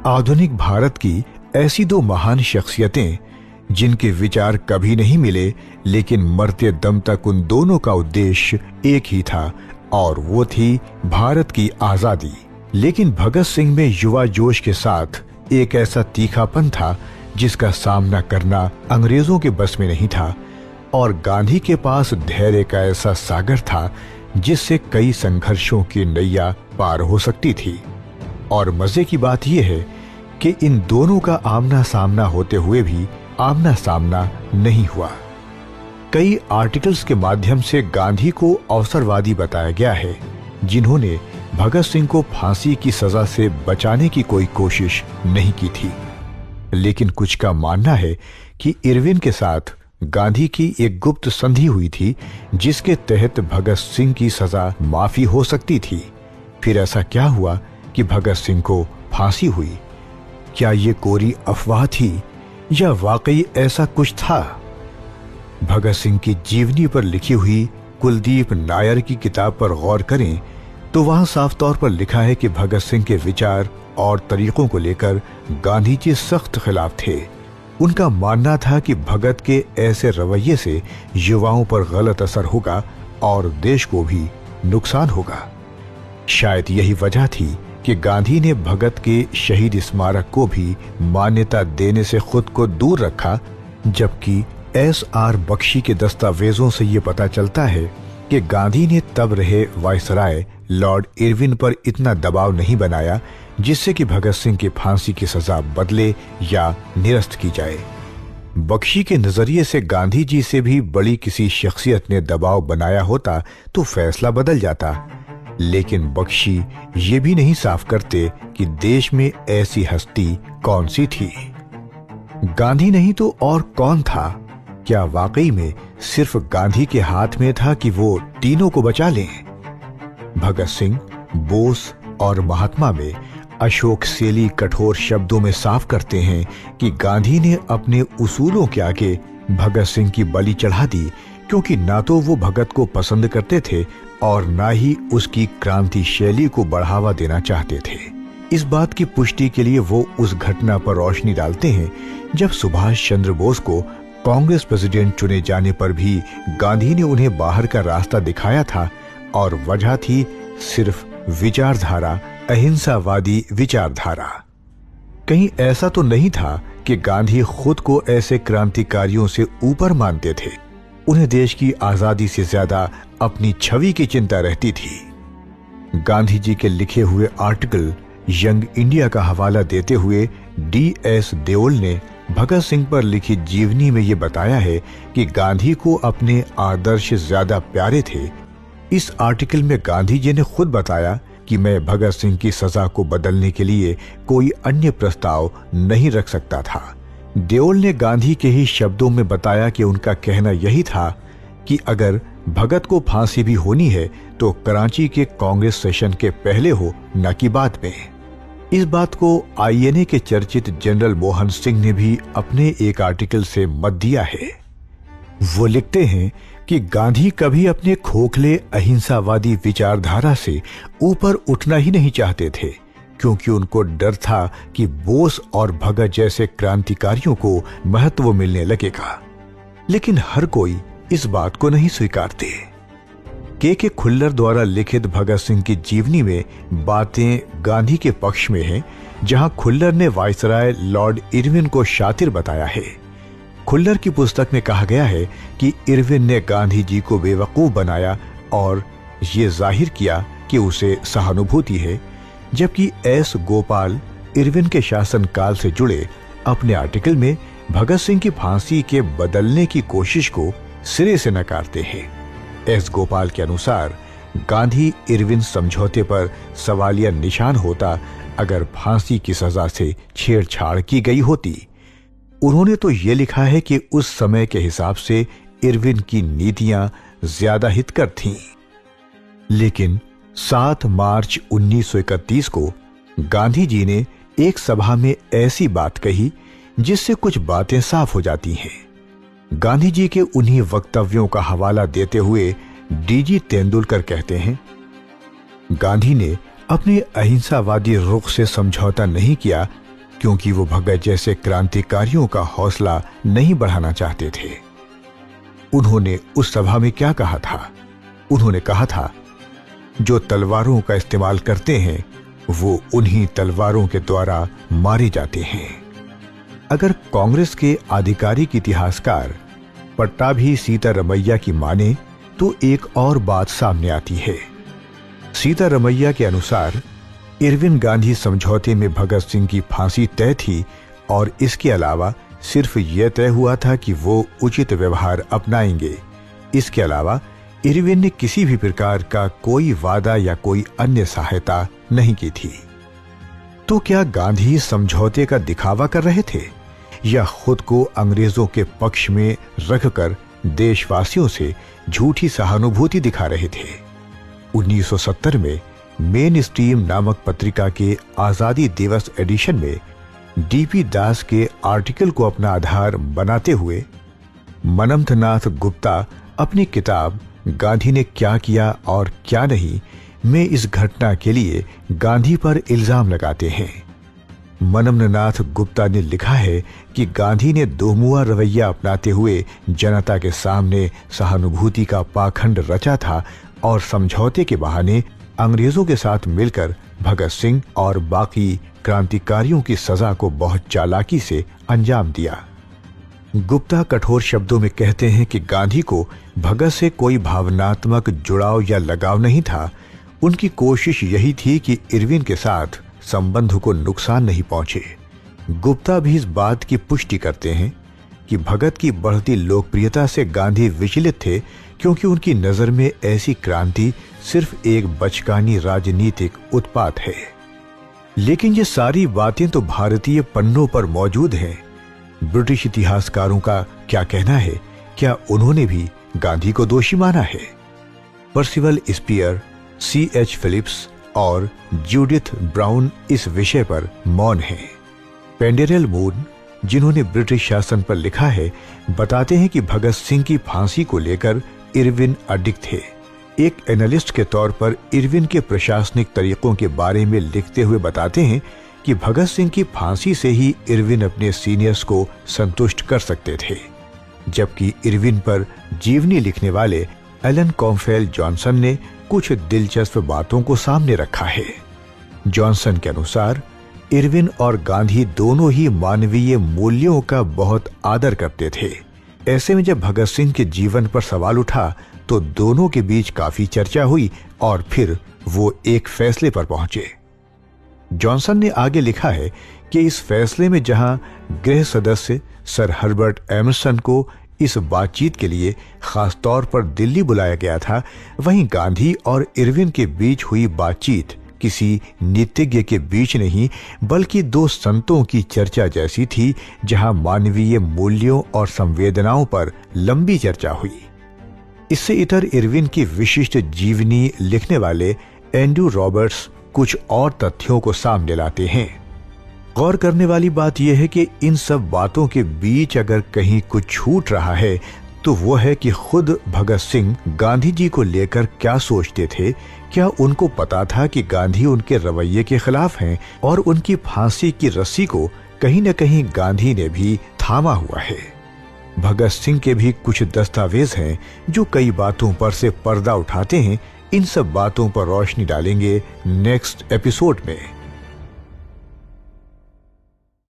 आधुनिक भारत की ऐसी दो महान शख्सियतें जिनके विचार कभी नहीं मिले, लेकिन मरते दम तक उन दोनों का उद्देश्य एक ही था और वो थी भारत की आजादी। लेकिन भगत सिंह में युवा जोश के साथ एक ऐसा तीखापन था जिसका सामना करना अंग्रेजों के बस में नहीं था, और गांधी के पास धैर्य का ऐसा सागर था जिससे कई संघर्षों की नैया पार हो सकती थी। और मजे की बात यह है कि इन दोनों का आमना सामना होते हुए भी आमना सामना नहीं हुआ। कई आर्टिकल्स के माध्यम से गांधी को अवसरवादी बताया गया है, जिन्होंने भगत सिंह को फांसी की सजा से बचाने की कोई कोशिश नहीं की थी। लेकिन कुछ का मानना है कि इरविन के साथ गांधी की एक गुप्त संधि हुई थी जिसके तहत भगत सिंह की सजा माफी हो सकती थी। फिर ऐसा क्या हुआ कि भगत सिंह को फांसी हुई? क्या ये कोरी अफवाह थी या वाकई ऐसा कुछ था? भगत सिंह की जीवनी पर लिखी हुई कुलदीप नायर की किताब पर गौर करें तो वहां साफ तौर पर लिखा है कि भगत सिंह के विचार और तरीकों को लेकर गांधी जी सख्त खिलाफ थे। उनका मानना था कि भगत के ऐसे रवैये से युवाओं पर गलत असर होगा और देश को भी नुकसान होगा। शायद यही वजह थी कि गांधी ने भगत के शहीद स्मारक को भी मान्यता देने से खुद को दूर रखा, जबकि S.R. बख्शी के दस्तावेजों से ये पता चलता है कि गांधी ने तब रहे वायसराय लॉर्ड इरविन पर इतना दबाव नहीं बनाया जिससे कि भगत सिंह की फांसी की सजा बदले या निरस्त की जाए। बख्शी के नजरिए से गांधी जी से भी बड़ी किसी शख्सियत ने दबाव बनाया होता तो फैसला बदल जाता, लेकिन बख्शी ये भी नहीं साफ करते कि देश में ऐसी हस्ती कौन सी थी। गांधी नहीं तो और कौन था? क्या वाकई में सिर्फ गांधी के हाथ में था कि वो तीनों को बचा लें? भगत सिंह, बोस और महात्मा में अशोक सेली कठोर शब्दों में साफ करते हैं कि गांधी ने अपने उसूलों के आगे भगत सिंह की बलि चढ़ा दी, क्योंकि ना तो वो भगत को पसंद करते थे और ना ही उसकी क्रांति शैली को बढ़ावा देना चाहते थे। इस बात की पुष्टि के लिए वो उस घटना पर रोशनी डालते हैं जब सुभाष चंद्र बोस को कांग्रेस प्रेसिडेंट चुने जाने पर भी गांधी ने उन्हें बाहर का रास्ता दिखाया था, और वजह थी सिर्फ विचारधारा, अहिंसावादी विचारधारा। कहीं ऐसा तो नहीं था कि गांधी खुद को ऐसे क्रांतिकारियों से ऊपर मानते थे। उन्हें देश की आजादी से ज्यादा अपनी छवि की चिंता रहती थी। गांधी जी के लिखे हुए आर्टिकल यंग इंडिया का हवाला देते हुए D.S. देओल ने भगत सिंह पर लिखी जीवनी में ये बताया है कि गांधी को अपने आदर्श ज्यादा प्यारे थे। इस आर्टिकल में गांधी जी ने खुद बताया कि मैं भगत सिंह की सजा को बदलने के लिए कोई अन्य प्रस्ताव नहीं रख सकता था। देओल ने गांधी के ही शब्दों में बताया कि उनका कहना यही था कि अगर भगत को फांसी भी होनी है तो कराची के कांग्रेस सेशन के पहले हो, न कि बाद में। इस बात को INA के चर्चित जनरल मोहन सिंह ने भी अपने एक आर्टिकल से मत दिया है। वो लिखते हैं कि गांधी कभी अपने खोखले अहिंसावादी विचारधारा से ऊपर उठना ही नहीं चाहते थे, क्योंकि उनको डर था कि बोस और भगत जैसे क्रांतिकारियों को महत्व मिलने लगेगा। लेकिन हर कोई इस बात को नहीं स्वीकारते। के खुल्लर द्वारा लिखित भगत सिंह की जीवनी में बातें गांधी के पक्ष में हैं, जहां खुल्लर ने वायसराय लॉर्ड इरविन को शातिर बताया है। खुल्लर की पुस्तक में कहा गया है कि इरविन ने गांधी जी को बेवकूफ बनाया और ये जाहिर किया कि उसे सहानुभूति है, जबकि S. गोपाल इरविन के शासनकाल से जुड़े अपने आर्टिकल में भगत सिंह की फांसी के बदलने की कोशिश को सिरे से नकारते हैं। S. गोपाल के अनुसार गांधी इरविन समझौते पर सवालिया निशान होता अगर फांसी की सजा से छेड़छाड़ की गई होती। उन्होंने तो ये लिखा है कि उस समय के हिसाब से इरविन की नीतियां ज्यादा हितकर थीं। लेकिन 7 मार्च 1931 को गांधी जी ने एक सभा में ऐसी बात कही जिससे कुछ बातें साफ हो जाती हैं। गांधी जी के उन्हीं वक्तव्यों का हवाला देते हुए D.G. तेंदुलकर कहते हैं, गांधी ने अपने अहिंसावादी रुख से समझौता नहीं किया, क्योंकि वो भगत जैसे क्रांतिकारियों का हौसला नहीं बढ़ाना चाहते थे। उन्होंने उस सभा में क्या कहा था? उन्होंने कहा था, जो तलवारों का इस्तेमाल करते हैं वो उन्हीं तलवारों के द्वारा मारे जाते हैं। अगर कांग्रेस के आधिकारिक इतिहासकार पट्टाभी सीतारमैया की माने तो एक और बात सामने आती है। सीतारमैया के अनुसार इरविन गांधी समझौते में भगत सिंह की फांसी तय थी और इसके अलावा सिर्फ यह तय हुआ था कि वो उचित व्यवहार अपनाएंगे। इसके अलावा इरविन ने किसी भी प्रकार का कोई वादा या कोई अन्य सहायता नहीं की थी। तो क्या गांधी समझौते का दिखावा कर रहे थे या खुद को अंग्रेजों के पक्ष में रखकर देशवासियों से झूठी सहानुभूति दिखा रहे थे? 1970 में मेन स्ट्रीम नामक पत्रिका के आजादी दिवस एडिशन में डीपी दास के आर्टिकल को अपना आधार बनाते हुए मनमथनाथ गुप्ता अपनी किताब गांधी ने क्या किया और क्या नहीं में इस घटना के लिए गांधी पर इल्जाम लगाते हैं। मनमथनाथ गुप्ता ने लिखा है कि गांधी ने दोमुआ रवैया अपनाते हुए जनता के सामने सहानुभूति का पाखंड रचा था और समझौते के बहाने अंग्रेजों के साथ मिलकर भगत सिंह और बाकी क्रांतिकारियों की सजा को बहुत चालाकी से अंजाम दिया। गुप्ता कठोर शब्दों में कहते हैं कि गांधी को भगत से कोई भावनात्मक जुड़ाव या लगाव नहीं था। उनकी कोशिश यही थी कि इरविन के साथ संबंध को नुकसान नहीं पहुंचे। गुप्ता भी इस बात की पुष्टि करते हैं कि भगत की बढ़ती लोकप्रियता से गांधी विचलित थे, क्योंकि उनकी नजर में ऐसी क्रांति सिर्फ एक बचकानी राजनीतिक उत्पात है। लेकिन ये सारी बातें तो भारतीय पन्नों पर मौजूद हैं। ब्रिटिश इतिहासकारों का क्या कहना है? क्या उन्होंने भी गांधी को दोषी माना है? Percival Spear, C.H. फिलिप्स और जूडिथ ब्राउन इस विषय पर मौन हैं। पेंडेरेल मून, जिन्होंने ब्रिटिश शासन पर लिखा है, बताते हैं कि भगत सिंह की फांसी को लेकर इरविन अडिग थे। एक एनालिस्ट के तौर पर इरविन के प्रशासनिक तरीकों के बारे में लिखते हुए बताते हैं कि भगत सिंह की फांसी से ही इरविन अपने सीनियर्स को संतुष्ट कर सकते थे, जबकि इरविन पर जीवनी लिखने वाले एलन कॉम्फेल जॉनसन ने कुछ दिलचस्प बातों को सामने रखा है। जॉनसन के अनुसार इरविन और गांधी दोनों ही मानवीय मूल्यों का बहुत आदर करते थे। ऐसे में जब भगत सिंह के जीवन पर सवाल उठा तो दोनों के बीच काफी चर्चा हुई और फिर वो एक फैसले पर पहुंचे। जॉनसन ने आगे लिखा है कि इस फैसले में जहां गृह सदस्य सर हर्बर्ट एमर्सन को इस बातचीत के लिए खास तौर पर दिल्ली बुलाया गया था, वहीं गांधी और इरविन के बीच हुई बातचीत किसी नीतिज्ञ के बीच नहीं बल्कि दो संतों की चर्चा जैसी थी, जहां मानवीय मूल्यों और संवेदनाओं पर लंबी चर्चा हुई। इससे इतर इरविन की विशिष्ट जीवनी लिखने वाले एंड्रू रॉबर्ट्स कुछ और तथ्यों को सामने लाते हैं। गौर करने वाली बात यह है कि इन सब बातों के बीच अगर कहीं कुछ छूट रहा है तो वो है कि खुद भगत सिंह गांधी जी को लेकर क्या सोचते थे। क्या उनको पता था कि गांधी उनके रवैये के खिलाफ हैं और उनकी फांसी की रस्सी को कहीं न कहीं गांधी ने भी थामा हुआ है। भगत सिंह के भी कुछ दस्तावेज हैं जो कई बातों पर से पर्दा उठाते हैं। इन सब बातों पर रोशनी डालेंगे नेक्स्ट एपिसोड में।